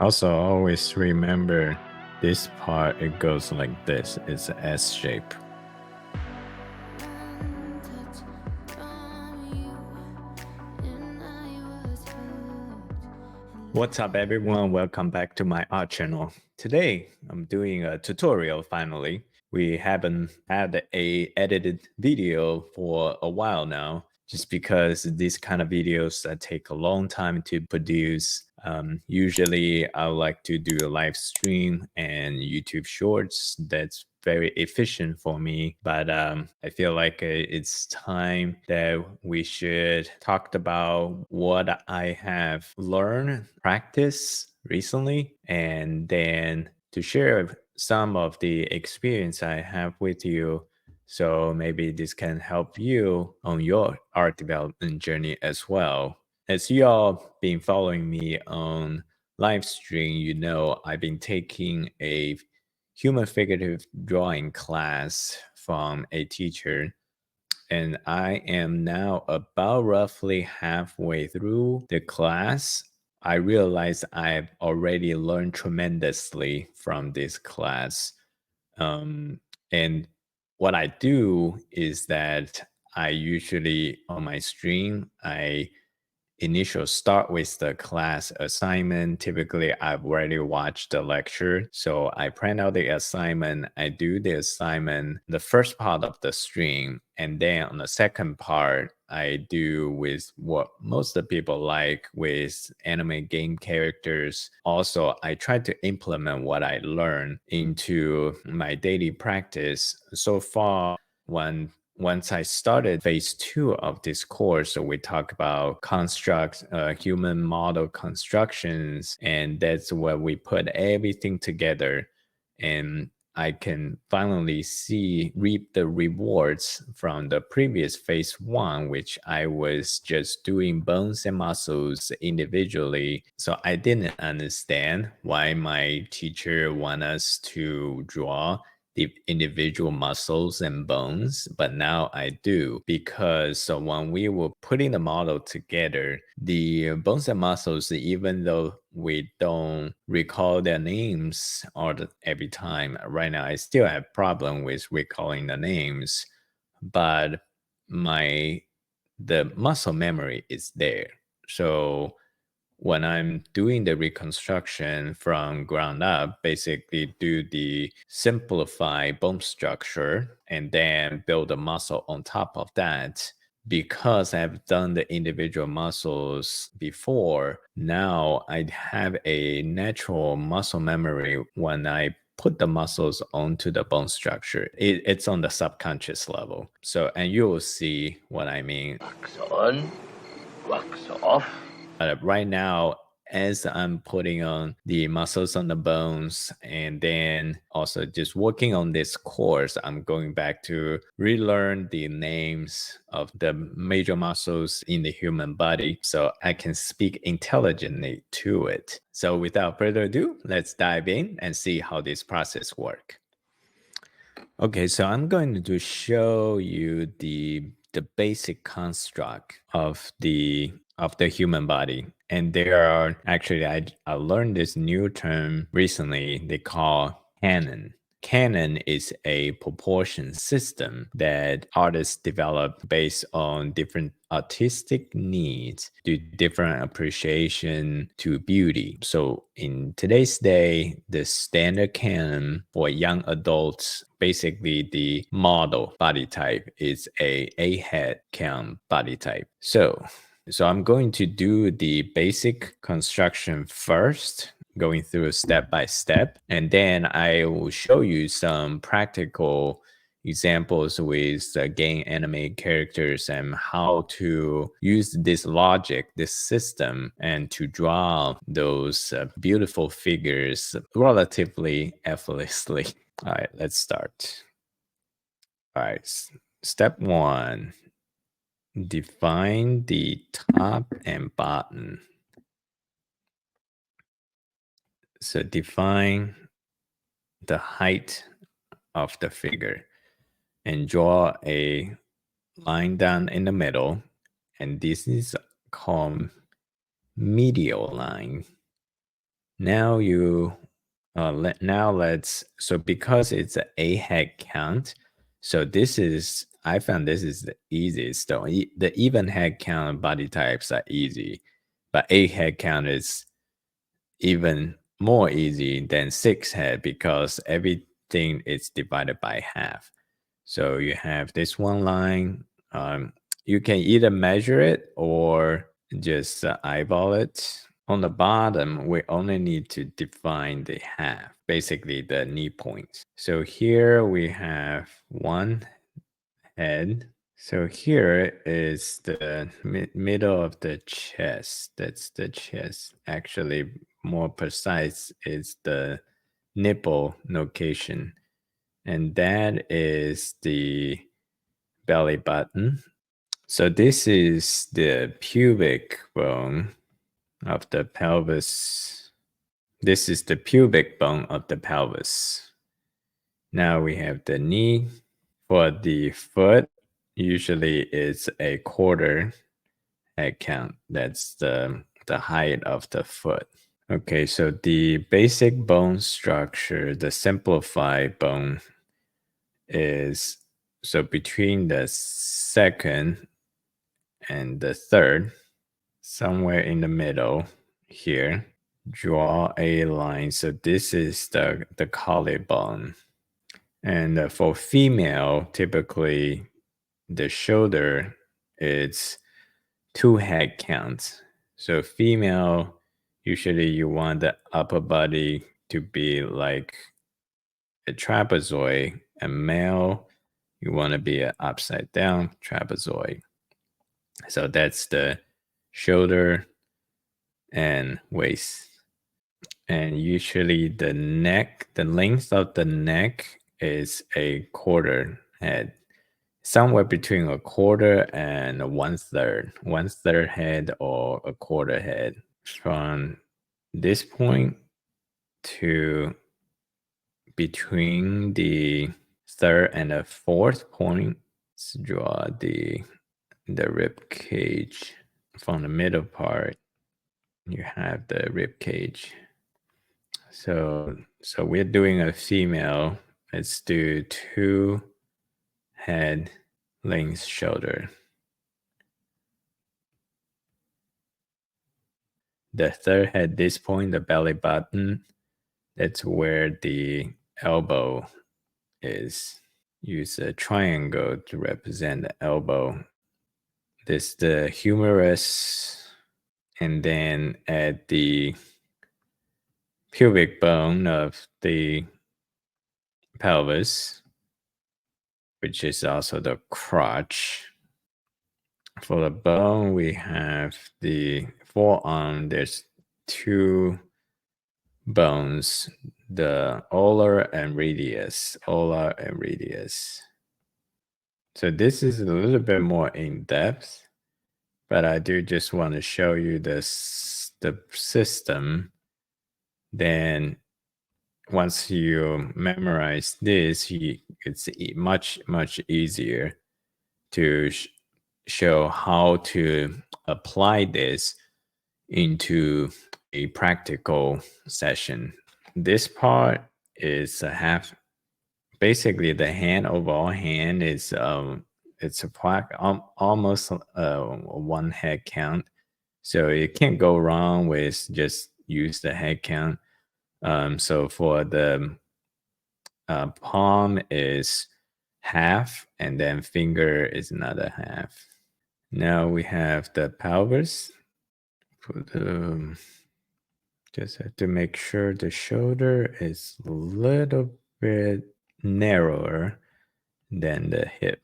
Also, always remember this part, it goes like this. It's an S shape. What's up everyone, welcome back to my art channel. Today I'm doing a tutorial finally. We haven't had a edited video for a while now, just because these kind of videos that take a long time to produce. Usually I like to do a live stream and YouTube shorts. That's very efficient for me, but I feel like it's time that we should talk about what I have learned, practice recently, and then to share some of the experience I have with you. So maybe this can help you on your art development journey as well. As you all been following me on live stream, you know I've been taking a human figurative drawing class from a teacher, and I am now about roughly halfway through the class. I realize I've already learned tremendously from this class. And what I do is that I usually on my stream, I initial start with the class assignment. Typically, I've already watched the lecture. So I print out the assignment. I do the assignment, the first part of the stream. And then on the second part, I do with what most of the people like with anime game characters. Also, I try to implement what I learned into my daily practice. So far, once I started phase 2 of this course, so we talk about human model constructions, and that's where we put everything together. And I can finally reap the rewards from the previous phase 1, which I was just doing bones and muscles individually. So I didn't understand why my teacher want us to draw the individual muscles and bones, but now I do, because so when we were putting the model together, the bones and muscles, even though we don't recall their names every time, right now I still have problem with recalling the names, but the muscle memory is there. So when I'm doing the reconstruction from ground up, basically do the simplify bone structure and then build a muscle on top of that. Because I've done the individual muscles before, now I have a natural muscle memory when I put the muscles onto the bone structure. It's on the subconscious level. So, and you will see what I mean. Wax on, wax off. Right now, as I'm putting on the muscles on the bones and then also just working on this course, I'm going back to relearn the names of the major muscles in the human body so I can speak intelligently to it. So without further ado, let's dive in and see how this process works. Okay, so I'm going to show you the basic construct of the human body. And there are actually I learned this new term recently they call canon. Canon is a proportion system that artists develop based on different artistic needs to different appreciation to beauty. So in today's day, the standard canon for young adults, basically the model body type is a head count body type. So I'm going to do the basic construction first, going through step by step, and then I will show you some practical examples with game anime characters and how to use this logic, this system, and to draw those beautiful figures relatively effortlessly. All right, let's start. All right, step 1. Define the top and bottom. So define the height of the figure and draw a line down in the middle. And this is called medial line. Now so because it's a head count, so I found this is the easiest. The even head count body types are easy, but a head count is even more easy than 6 head because everything is divided by half. So you have this one line. You can either measure it or just eyeball it. On the bottom, we only need to define the half, basically the knee points. So here we have one head. So here is the middle of the chest. That's the chest. Actually, more precise is the nipple location. And that is the belly button. So this is the pubic bone of the pelvis. This is the pubic bone of the pelvis. Now we have the knee. For the foot, usually it's a quarter head count. That's the height of the foot. Okay, so the basic bone structure, the simplified bone is so between the second and the third, somewhere in the middle here, draw a line. So this is the collarbone. And for female, typically the shoulder is 2 head counts. So female, usually you want the upper body to be like a trapezoid, and male, you want to be an upside down trapezoid. So that's the shoulder and waist. And usually the neck, the length of the neck is a quarter head, somewhere between a quarter and a 1/3 head or a quarter head. From this point to between the third and the fourth point, let's draw the rib cage. From the middle part, you have the rib cage. So we're doing a female. Let's do 2 head length shoulder. The third head, this point, the belly button, that's where the elbow is. Use a triangle to represent the elbow. This the humerus, and then at the pubic bone of the pelvis, which is also the crotch. For the bone, we have the forearm. There's 2 bones, the ulnar and radius. So this is a little bit more in depth, but I do just want to show you the system. Then once you memorize this, it's much easier to show how to apply this into a practical session. This part is basically the overall hand is it's almost 1 head count. So you can't go wrong with just use the head count. So for the palm is half, and then finger is another half. Now we have the pelvis. Just have to make sure the shoulder is a little bit narrower than the hip.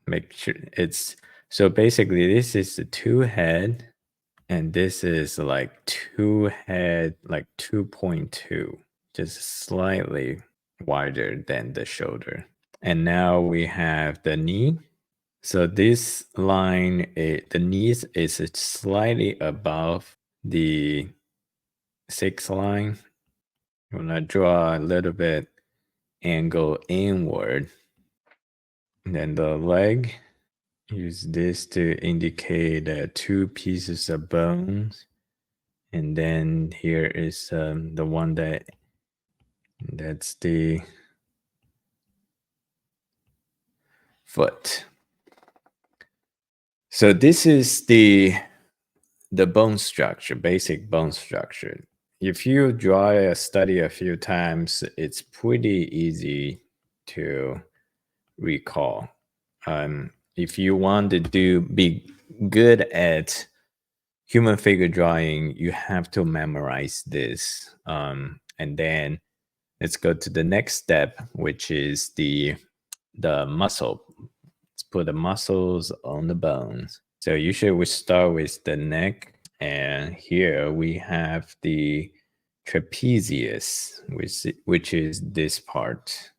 Make sure so basically this is the 2 head, and this is like 2 head, like 2.2, just slightly wider than the shoulder. And now we have the knee. So this line, the knee is slightly above the 6 line. I'm gonna draw a little bit angle inward. And then the leg, use this to indicate 2 pieces of bones. And then here is the one that's the foot. So this is the bone structure, basic bone structure. If you draw a study a few times, it's pretty easy to recall. If you want to be good at human figure drawing, you have to memorize this. And then let's go to the next step, which is the muscle. Let's put the muscles on the bones. So usually we start with the neck, and here we have the trapezius, which is this part.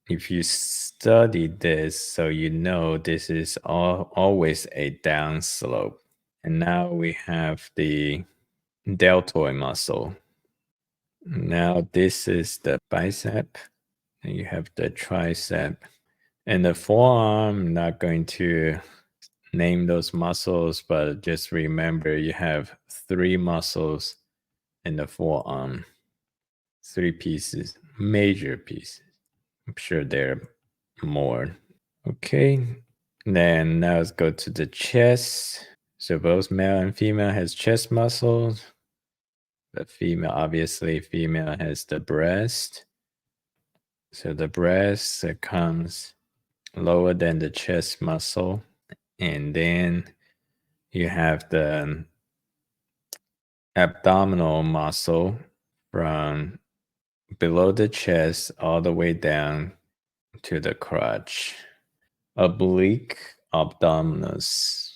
If you study this, so you know this is always a down slope. And now we have the deltoid muscle. Now this is the bicep, and you have the tricep. And the forearm, I'm not going to name those muscles, but just remember you have 3 muscles in the forearm. 3 pieces, major pieces. I'm sure there are more. Okay, then now let's go to the chest. So both male and female has chest muscles. But obviously female has the breast. So the breast comes lower than the chest muscle. And then you have the abdominal muscle from below the chest all the way down to the crotch. Oblique abdominis.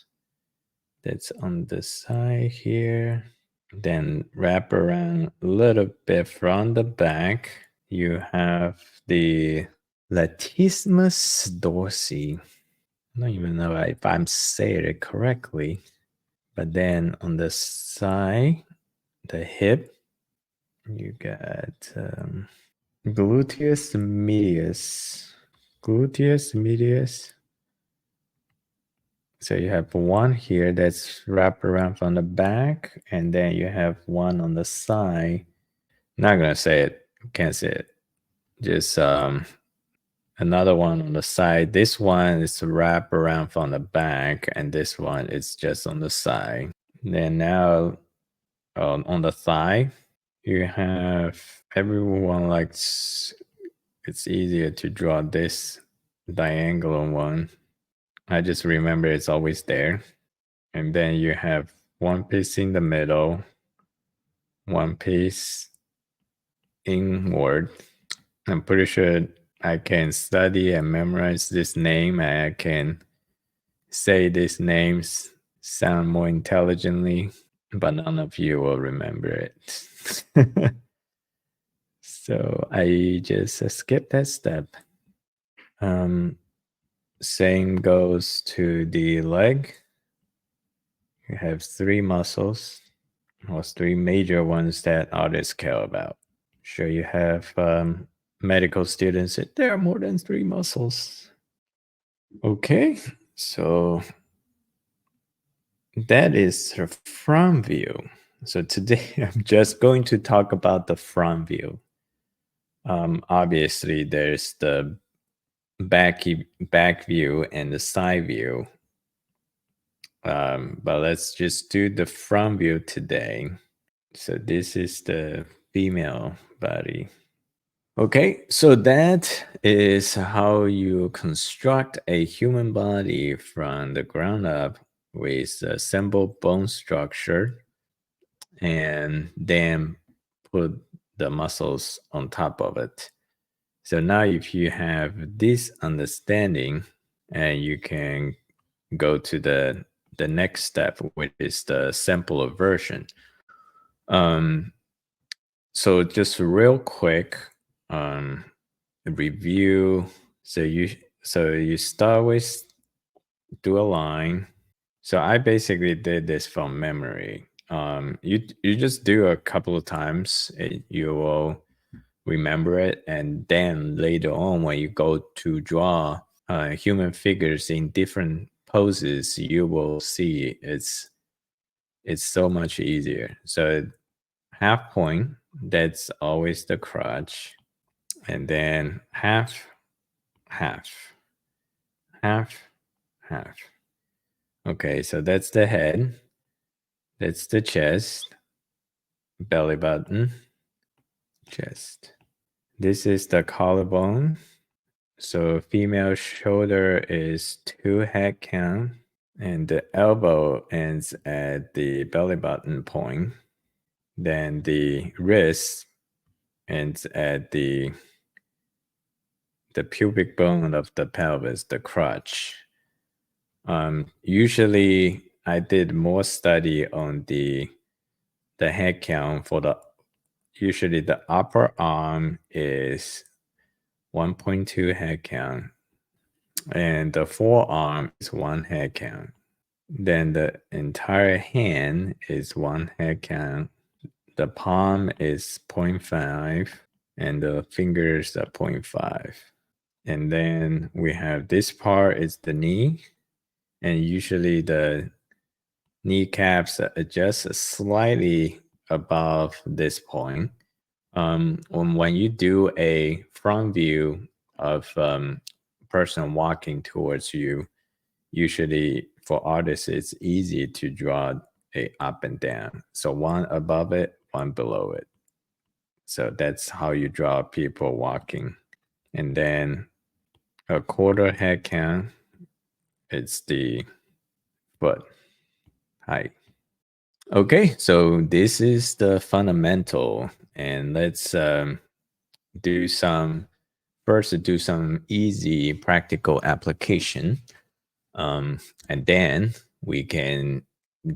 That's on the side here. Then wrap around a little bit from the back. You have the latissimus dorsi. I don't even know if I'm saying it correctly. But then on the side, the hip, you got gluteus medius. Gluteus medius. So you have one here that's wrapped around from the back, and then you have one on the side. Not gonna say it, can't say it. Just another one on the side. This one is wrapped around from the back, and this one is just on the side. Then now on the thigh, you have everyone likes. It's easier to draw this diagonal one. I just remember it's always there. And then you have one piece in the middle, one piece inward. I'm pretty sure I can study and memorize this name, and I can say these names sound more intelligently, but none of you will remember it. So I just skip that step. Same goes to the leg. You have 3 muscles, or 3 major ones that artists care about. Sure, you have medical students. There are more than 3 muscles. Okay, so that is the front view. So today I'm just going to talk about the front view. Obviously, there's the back view and the side view. But let's just do the front view today. So this is the female body. Okay, so that is how you construct a human body from the ground up with a simple bone structure, and then put the muscles on top of it. So now if you have this understanding, and you can go to the next step, which is the simpler version. So just real quick review. So you start with do a line. So I basically did this from memory. You just do a couple of times, you will remember it, and then later on when you go to draw human figures in different poses, you will see it's so much easier. So half point, that's always the crotch. And then half, half, half, half. Okay, so that's the head. That's the chest, belly button, chest. This is the collarbone. So female shoulder is 2 head count, and the elbow ends at the belly button point. Then the wrist ends at the pubic bone of the pelvis, the crotch. Usually I did more study on the head count for usually the upper arm is 1.2 head count, and the forearm is 1 head count. Then the entire hand is 1 head count. The palm is 0.5, and the fingers are 0.5. And then we have this part is the knee, and usually the kneecaps adjust slightly above this point. When you do a front view of person walking towards you, usually for artists, it's easy to draw a up and down. So one above it, one below it. So that's how you draw people walking. And then a quarter head count, it's the foot height. Okay, so this is the fundamental, and let's do some easy practical application, and then we can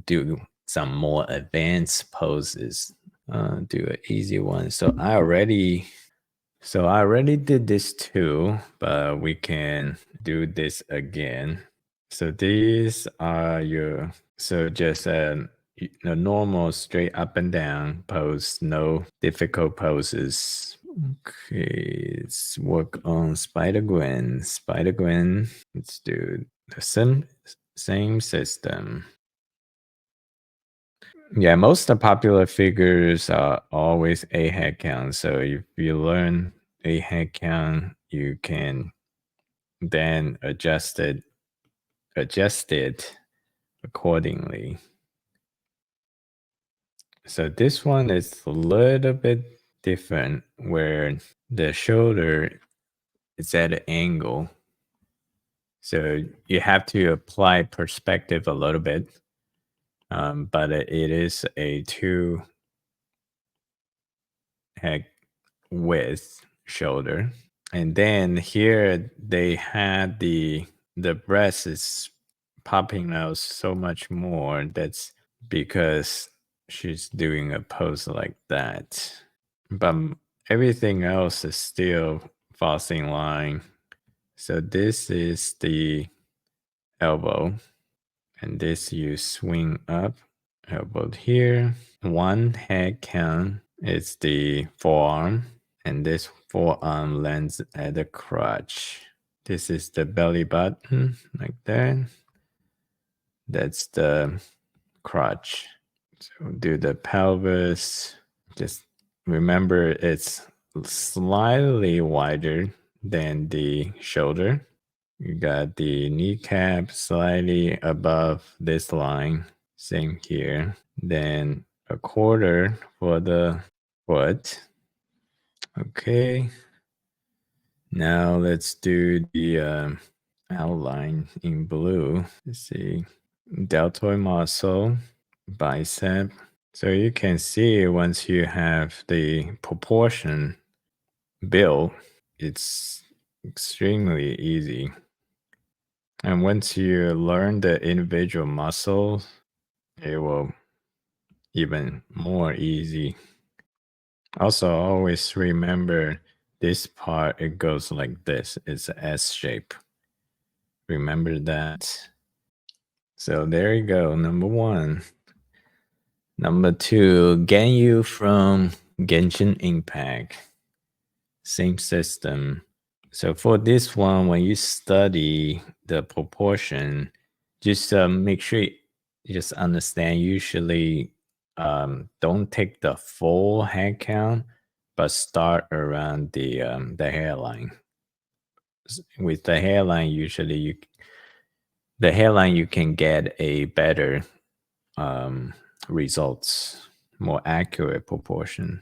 do some more advanced poses. Do an easy one. So I already did this too, but we can do this again. So these are just a normal straight up and down pose, no difficult poses. Okay, let's work on Spider-Gwen. Spider-Gwen, let's do the same system. Yeah, most of the popular figures are always a head count. So if you learn a head count, you can then adjust it accordingly. So this one is a little bit different, where the shoulder is at an angle. So you have to apply perspective a little bit, but it is a 2 head width shoulder. And then here they had the breast is popping out so much more. That's because she's doing a pose like that. But everything else is still falls in line. So this is the elbow, and this you swing up, elbow here. 1 head count is the forearm, and this forearm lands at the crotch. This is the belly button, like that. That's the crotch. So do the pelvis. Just remember it's slightly wider than the shoulder. You got the kneecap slightly above this line. Same here. Then a quarter for the foot. Okay. Now let's do the outline in blue. Let's see. Deltoid muscle, bicep. So you can see once you have the proportion built, it's extremely easy. And once you learn the individual muscles, it will even more easy. Also, always remember this part, it goes like this. It's an S shape. Remember that. So there you go, number 1. Number 2, Ganyu from Genshin Impact. Same system. So for this one, when you study the proportion, just make sure just understand, usually don't take the full head count, but start around the hairline. With the hairline, usually you can get a better results, more accurate proportion.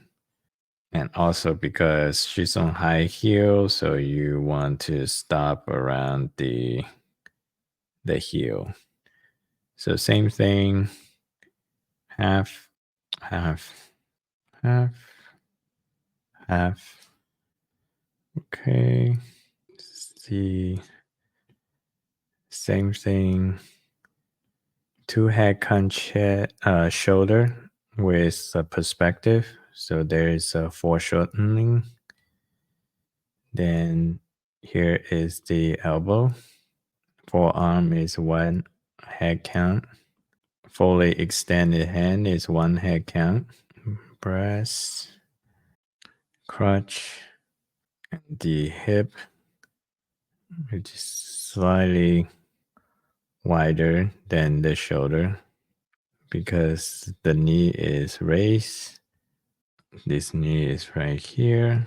And also because she's on high heel, so you want to stop around the heel. So same thing, half, half, half, half. Okay. See, same thing. Two head conch shoulder with a perspective. So there's a foreshortening. Then here is the elbow. Forearm is one head count. Fully extended hand is one head count. Breast, crotch, the hip, which is slightly wider than the shoulder because the knee is raised. This knee is right here.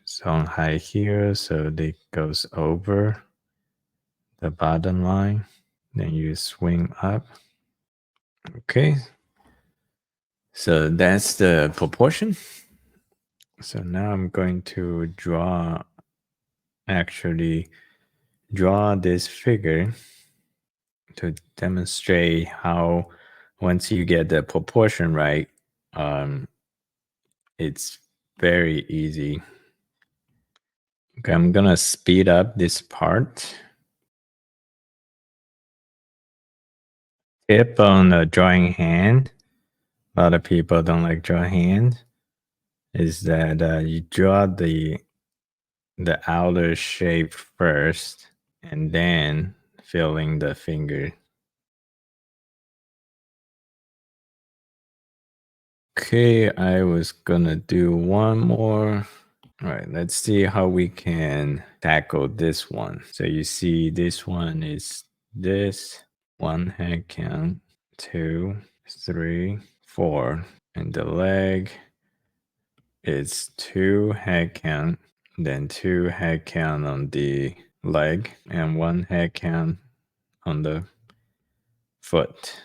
It's on high heel, so it goes over the bottom line. Then you swing up. Okay. So that's the proportion. So now I'm going to actually draw this figure to demonstrate how once you get the proportion right, it's very easy. Okay, I'm gonna speed up this part. Tip on the drawing hand. A lot of people don't like draw hand. Is that you draw the outer shape first, and then filling the finger. Okay, I was gonna do one more. All right, let's see how we can tackle this one. So you see this one is this one head count, 2, 3, 4, and the leg is 2 head count, then 2 head count on the leg, and 1 head count on the foot.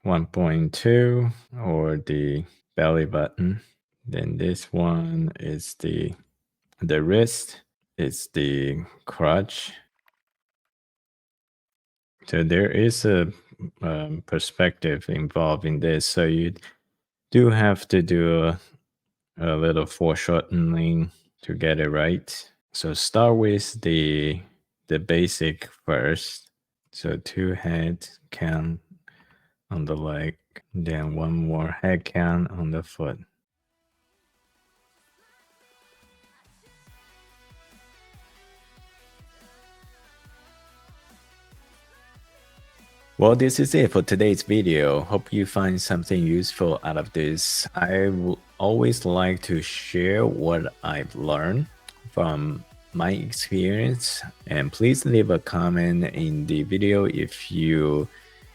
1.2 or the belly button. Then this one is the wrist. It's the crotch. So there is a perspective involved in this. So you do have to do a little foreshortening to get it right. So start with the basic first. So 2 head count on the leg, then 1 more head count on the foot. Well, this is it for today's video. Hope you find something useful out of this. I will always like to share what I've learned from my experience, and please leave a comment in the video if you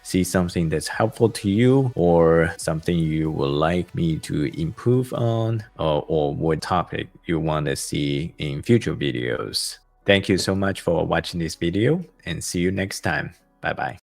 see something that's helpful to you or something you would like me to improve on, or what topic you want to see in future videos. Thank you so much for watching this video, and see you next time. Bye bye.